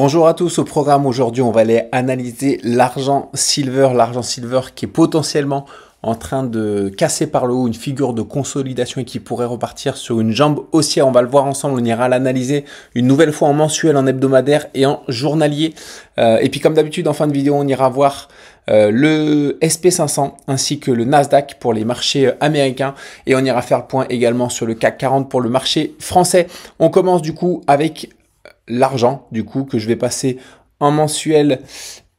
Bonjour à tous, au programme aujourd'hui on va aller analyser l'argent silver qui est potentiellement en train de casser par le haut une figure de consolidation et qui pourrait repartir sur une jambe haussière. On va le voir ensemble, on ira l'analyser une nouvelle fois en mensuel, en hebdomadaire et en journalier. Et puis comme d'habitude en fin de vidéo on ira voir le SP500 ainsi que le Nasdaq pour les marchés américains et on ira faire le point également sur le CAC 40 pour le marché français. On commence du coup avec l'argent du coup que je vais passer en mensuel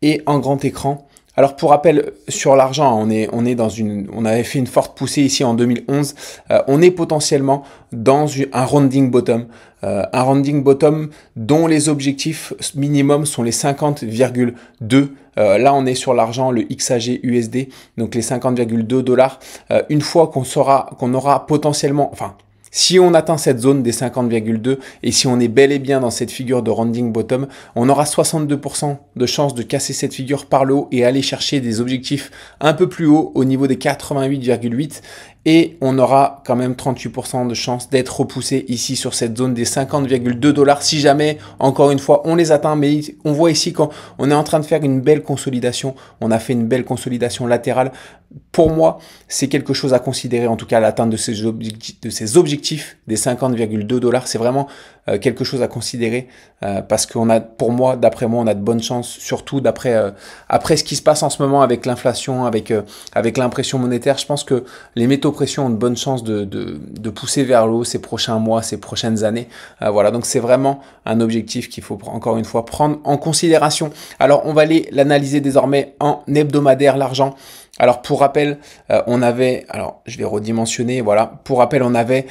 et en grand écran. Alors pour rappel sur l'argent, on avait fait une forte poussée ici en 2011. On est potentiellement dans un rounding bottom dont les objectifs minimum sont les 50,2. Là on est sur l'argent, le XAG USD, donc les 50,2 dollars. Une fois qu'on aura potentiellement, si on atteint cette zone des 50,2 et si on est bel et bien dans cette figure de rounding bottom, on aura 62% de chance de casser cette figure par le haut et aller chercher des objectifs un peu plus haut au niveau des 88,8 et on aura quand même 38% de chance d'être repoussé ici sur cette zone des 50,2 dollars si jamais, encore une fois, on les atteint. Mais on voit ici qu'on est en train de faire une belle consolidation. On a fait une belle consolidation latérale. Pour moi, c'est quelque chose à considérer, en tout cas l'atteinte de ces objectifs des 50,2 dollars. C'est vraiment quelque chose à considérer parce qu'on a, pour moi, d'après moi, on a de bonnes chances, surtout après ce qui se passe en ce moment avec l'inflation, avec l'impression monétaire. Je pense que les métaux précieux ont de bonnes chances de pousser vers le haut ces prochains mois, ces prochaines années. Voilà, donc c'est vraiment un objectif qu'il faut encore une fois prendre en considération. Alors, on va aller l'analyser désormais en hebdomadaire, l'argent. Alors pour rappel, on avait, alors je vais redimensionner, voilà, pour rappel on avait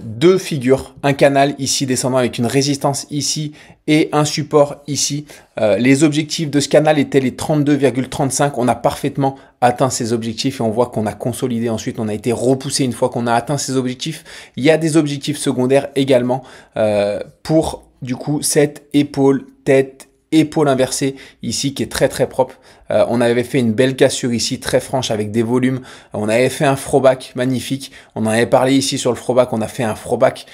deux figures, un canal ici descendant avec une résistance ici et un support ici. Les objectifs de ce canal étaient les 32,35, on a parfaitement atteint ces objectifs et on voit qu'on a consolidé ensuite, on a été repoussé une fois qu'on a atteint ces objectifs. Il y a des objectifs secondaires également pour du coup cette épaule, tête, épaule inversée ici qui est très très propre. On avait fait une belle cassure ici très franche avec des volumes. On avait fait un throwback magnifique. On en avait parlé ici sur le throwback. On a fait un throwback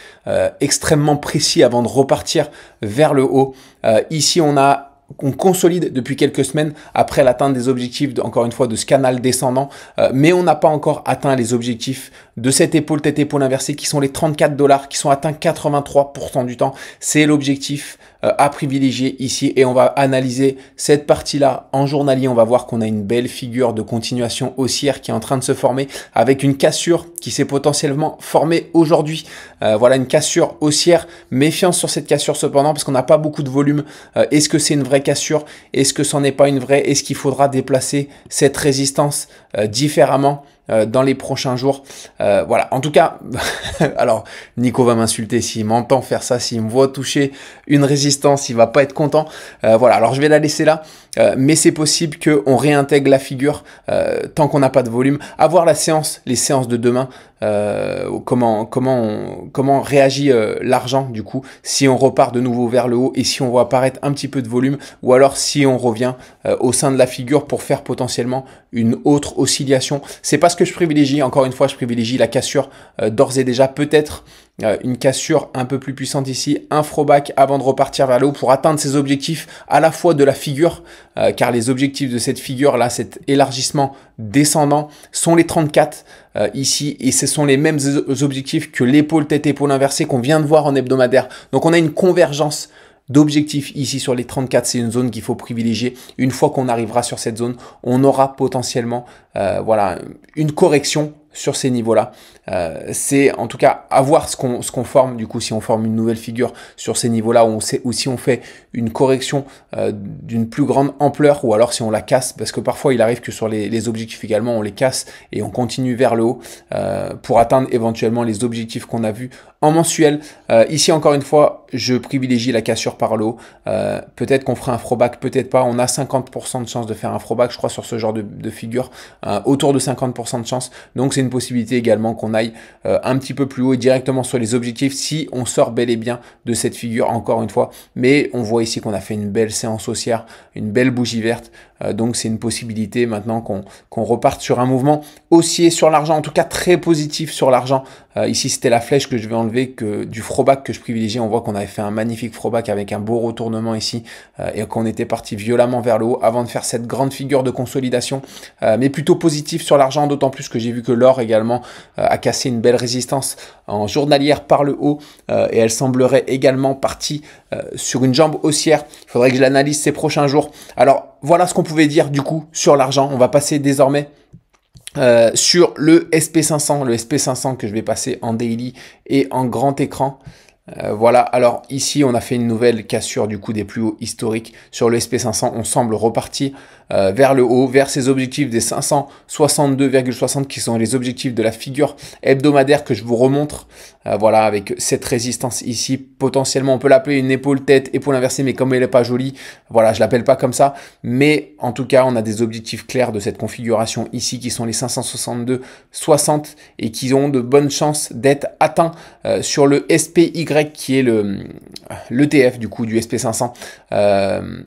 extrêmement précis avant de repartir vers le haut. Ici on consolide depuis quelques semaines après l'atteinte des objectifs, encore une fois, de ce canal descendant. Mais on n'a pas encore atteint les objectifs de cette épaule, tête-épaule inversée qui sont les 34 dollars, qui sont atteints 83% du temps. C'est l'objectif à privilégier ici et on va analyser cette partie-là en journalier. On va voir qu'on a une belle figure de continuation haussière qui est en train de se former avec une cassure qui s'est potentiellement formée aujourd'hui. Voilà une cassure haussière. Méfiance sur cette cassure cependant parce qu'on n'a pas beaucoup de volume. Est-ce que c'est une vraie cassure? Est-ce que c'en est pas une vraie? Est-ce qu'il faudra déplacer cette résistance différemment dans les prochains jours? Voilà, en tout cas, alors Nico va m'insulter s'il m'entend faire ça, s'il me voit toucher une résistance, il va pas être content. Voilà, alors je vais la laisser là, mais c'est possible qu'on réintègre la figure tant qu'on n'a pas de volume. À voir les séances de demain, comment réagit l'argent du coup, si on repart de nouveau vers le haut et si on voit apparaître un petit peu de volume, ou alors si on revient au sein de la figure pour faire potentiellement une autre oscillation. C'est pas ce que je privilégie, encore une fois, je privilégie la cassure d'ores et déjà, peut-être une cassure un peu plus puissante ici, un throwback avant de repartir vers le haut pour atteindre ses objectifs à la fois de la figure, car les objectifs de cette figure là, cet élargissement descendant sont les 34 ici et ce sont les mêmes objectifs que l'épaule, tête-épaule inversée qu'on vient de voir en hebdomadaire. Donc on a une convergence d'objectifs ici sur les 34, c'est une zone qu'il faut privilégier. Une fois qu'on arrivera sur cette zone, on aura potentiellement voilà, une correction sur ces niveaux-là. C'est en tout cas à voir ce qu'on forme, du coup, si on forme une nouvelle figure sur ces niveaux-là, ou si on fait une correction d'une plus grande ampleur, ou alors si on la casse, parce que parfois il arrive que sur les objectifs également, on les casse et on continue vers le haut pour atteindre éventuellement les objectifs qu'on a vus en mensuel. Ici, encore une fois, je privilégie la cassure par le haut. Peut-être qu'on fera un throwback, peut-être pas. On a 50% de chance de faire un throwback, je crois, sur ce genre de figure, autour de 50% de chance. Donc, c'est une possibilité également qu'on aille un petit peu plus haut et directement sur les objectifs si on sort bel et bien de cette figure, encore une fois. Mais on voit ici qu'on a fait une belle séance haussière, une belle bougie verte. Donc c'est une possibilité maintenant qu'on reparte sur un mouvement haussier sur l'argent, en tout cas très positif sur l'argent. Ici c'était la flèche que je vais enlever, du throwback que je privilégie. On voit qu'on avait fait un magnifique throwback avec un beau retournement ici et qu'on était parti violemment vers le haut avant de faire cette grande figure de consolidation, mais plutôt positif sur l'argent, d'autant plus que j'ai vu que l'or également a cassé une belle résistance en journalière par le haut et elle semblerait également partie sur une jambe haussière. Il faudrait que je l'analyse ces prochains jours. Alors voilà ce qu'on pouvait dire du coup sur l'argent. On va passer désormais sur le SP500, que je vais passer en daily et en grand écran. Voilà, alors ici on a fait une nouvelle cassure du coup des plus hauts historiques. Sur le SP500, on semble repartir vers le haut, vers ces objectifs des 562,60 qui sont les objectifs de la figure hebdomadaire que je vous remontre. Voilà, avec cette résistance ici, potentiellement on peut l'appeler une épaule-tête, épaule inversée, mais comme elle n'est pas jolie, voilà, je l'appelle pas comme ça. Mais en tout cas, on a des objectifs clairs de cette configuration ici qui sont les 562,60 et qui ont de bonnes chances d'être atteints sur le SPY qui est l'ETF du coup du SP500.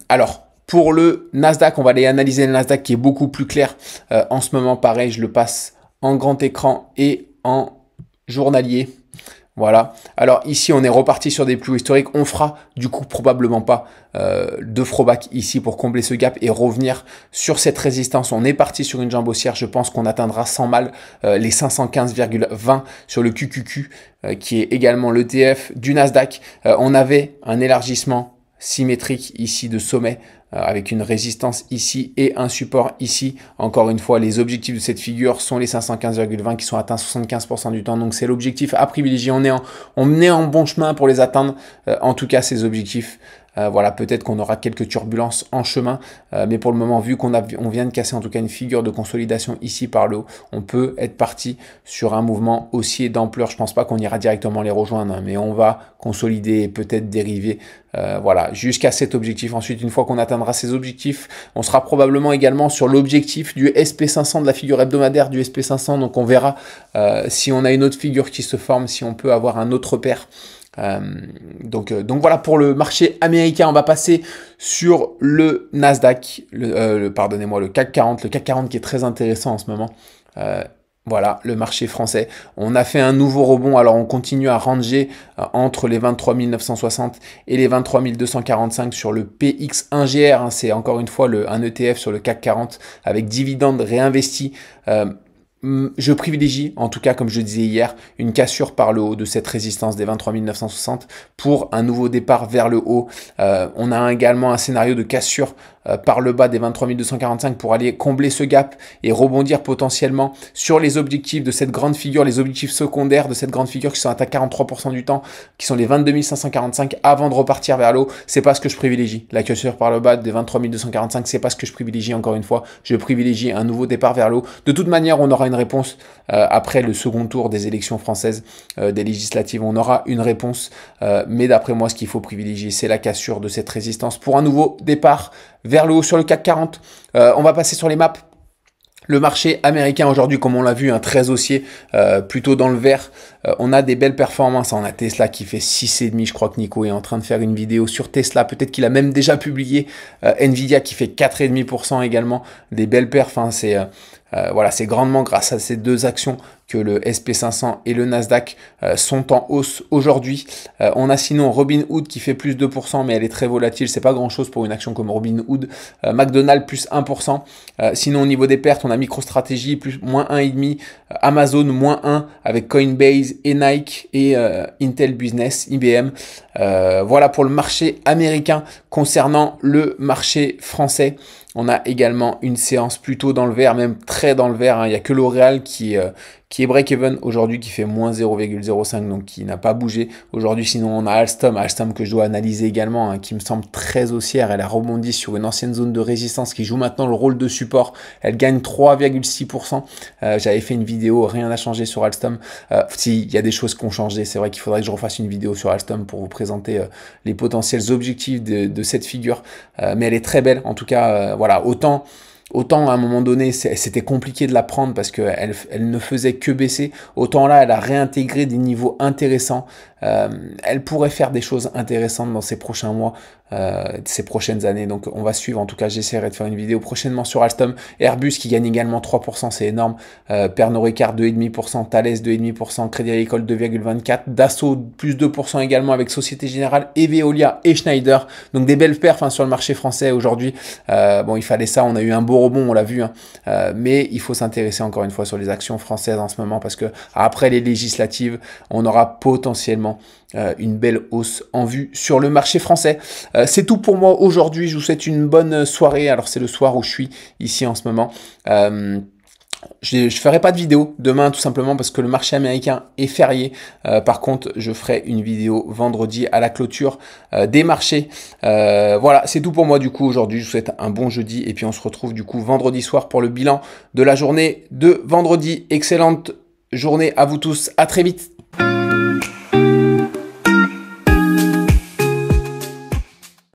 Alors, pour le Nasdaq, on va aller analyser le Nasdaq qui est beaucoup plus clair. En ce moment, pareil, je le passe en grand écran et en journalier. Voilà. Alors ici, on est reparti sur des plus hauts historiques. On fera du coup probablement pas de throwback ici pour combler ce gap et revenir sur cette résistance. On est parti sur une jambe haussière. Je pense qu'on atteindra sans mal les 515,20 sur le QQQ qui est également l'ETF du Nasdaq. On avait un élargissement symétrique ici de sommet avec une résistance ici et un support ici. Encore une fois, les objectifs de cette figure sont les 515,20 qui sont atteints 75% du temps. Donc c'est l'objectif à privilégier. On est en bon chemin pour les atteindre. En tout cas, ces objectifs. Voilà, peut-être qu'on aura quelques turbulences en chemin, mais pour le moment, vu qu'on vient de casser en tout cas une figure de consolidation ici par le haut, on peut être parti sur un mouvement haussier d'ampleur. Je pense pas qu'on ira directement les rejoindre, hein, mais on va consolider et peut-être dériver, voilà, jusqu'à cet objectif. Ensuite, une fois qu'on atteindra ces objectifs, on sera probablement également sur l'objectif du SP500, de la figure hebdomadaire du SP500. Donc on verra si on a une autre figure qui se forme, si on peut avoir un autre repère. Donc voilà pour le marché américain. On va passer sur le Nasdaq, pardonnez-moi, le CAC 40. Le CAC 40 qui est très intéressant en ce moment. Voilà, le marché français. On a fait un nouveau rebond. Alors, on continue à ranger entre les 23 960 et les 23 245 sur le PX1GR. Hein. C'est encore une fois un ETF sur le CAC 40 avec dividendes réinvestis. Je privilégie, en tout cas, comme je disais hier, une cassure par le haut de cette résistance des 23 960 pour un nouveau départ vers le haut. On a également un scénario de cassure par le bas des 23 245 pour aller combler ce gap et rebondir potentiellement sur les objectifs de cette grande figure, les objectifs secondaires de cette grande figure qui sont atteints 43% du temps, qui sont les 22 545 avant de repartir vers le haut. C'est pas ce que je privilégie. La cassure par le bas des 23 245, c'est pas ce que je privilégie encore une fois. Je privilégie un nouveau départ vers le haut. De toute manière, on aura une réponse après le second tour des élections françaises, des législatives. On aura une réponse, mais d'après moi, ce qu'il faut privilégier, c'est la cassure de cette résistance pour un nouveau départ vers le haut sur le CAC 40. On va passer sur les maps. Le marché américain aujourd'hui, comme on l'a vu, très haussier, plutôt dans le vert. On a des belles performances. On a Tesla qui fait 6,5. Je crois que Nico est en train de faire une vidéo sur Tesla. Peut-être qu'il a même déjà publié. Nvidia qui fait 4,5% également. Des belles perfs. Hein. Voilà, c'est grandement grâce à ces deux actions que le SP500 et le Nasdaq sont en hausse aujourd'hui. On a sinon Robinhood qui fait plus 2%, mais elle est très volatile. C'est pas grand-chose pour une action comme Robinhood. McDonald's plus 1%. Sinon, au niveau des pertes, on a MicroStrategy plus moins 1,5%. Amazon moins 1% avec Coinbase et Nike et Intel Business, IBM. Voilà pour le marché américain. Concernant le marché français, on a également une séance plutôt dans le vert, même très dans le vert. Hein. Il n'y a que L'Oréal qui est break-even aujourd'hui, qui fait moins 0,05, donc qui n'a pas bougé aujourd'hui. Sinon, on a Alstom que je dois analyser également, hein, qui me semble très haussière. Elle a rebondi sur une ancienne zone de résistance qui joue maintenant le rôle de support. Elle gagne 3,6%. J'avais fait une vidéo, rien n'a changé sur Alstom. Si, il y a des choses qui ont changé. C'est vrai qu'il faudrait que je refasse une vidéo sur Alstom pour vous présenter les potentiels objectifs de cette figure. Mais elle est très belle. En tout cas, voilà, autant Autant à un moment donné, c'était compliqué de la prendre parce qu'elle ne faisait que baisser. Autant là, elle a réintégré des niveaux intéressants. Elle pourrait faire des choses intéressantes dans ces prochains mois, ces prochaines années. Donc on va suivre. En tout cas, j'essaierai de faire une vidéo prochainement sur Alstom. Airbus qui gagne également 3%, c'est énorme. Pernod Ricard 2,5%, Thales 2,5%, Crédit Agricole 2,24%, Dassault plus 2% également avec Société Générale, et Veolia et Schneider. Donc des belles perfs sur le marché français aujourd'hui. Bon, il fallait ça. On a eu un beau rebond, on l'a vu, hein. Mais il faut s'intéresser encore une fois sur les actions françaises en ce moment parce que après les législatives, on aura potentiellement une belle hausse en vue sur le marché français. C'est tout pour moi aujourd'hui. Je vous souhaite une bonne soirée. Alors c'est le soir où je suis ici en ce moment. Je ferai pas de vidéo demain tout simplement parce que le marché américain est férié. Par contre, je ferai une vidéo vendredi à la clôture des marchés. Voilà, c'est tout pour moi du coup aujourd'hui. Je vous souhaite un bon jeudi et puis on se retrouve du coup vendredi soir pour le bilan de la journée de vendredi. Excellente journée à vous tous. À très vite.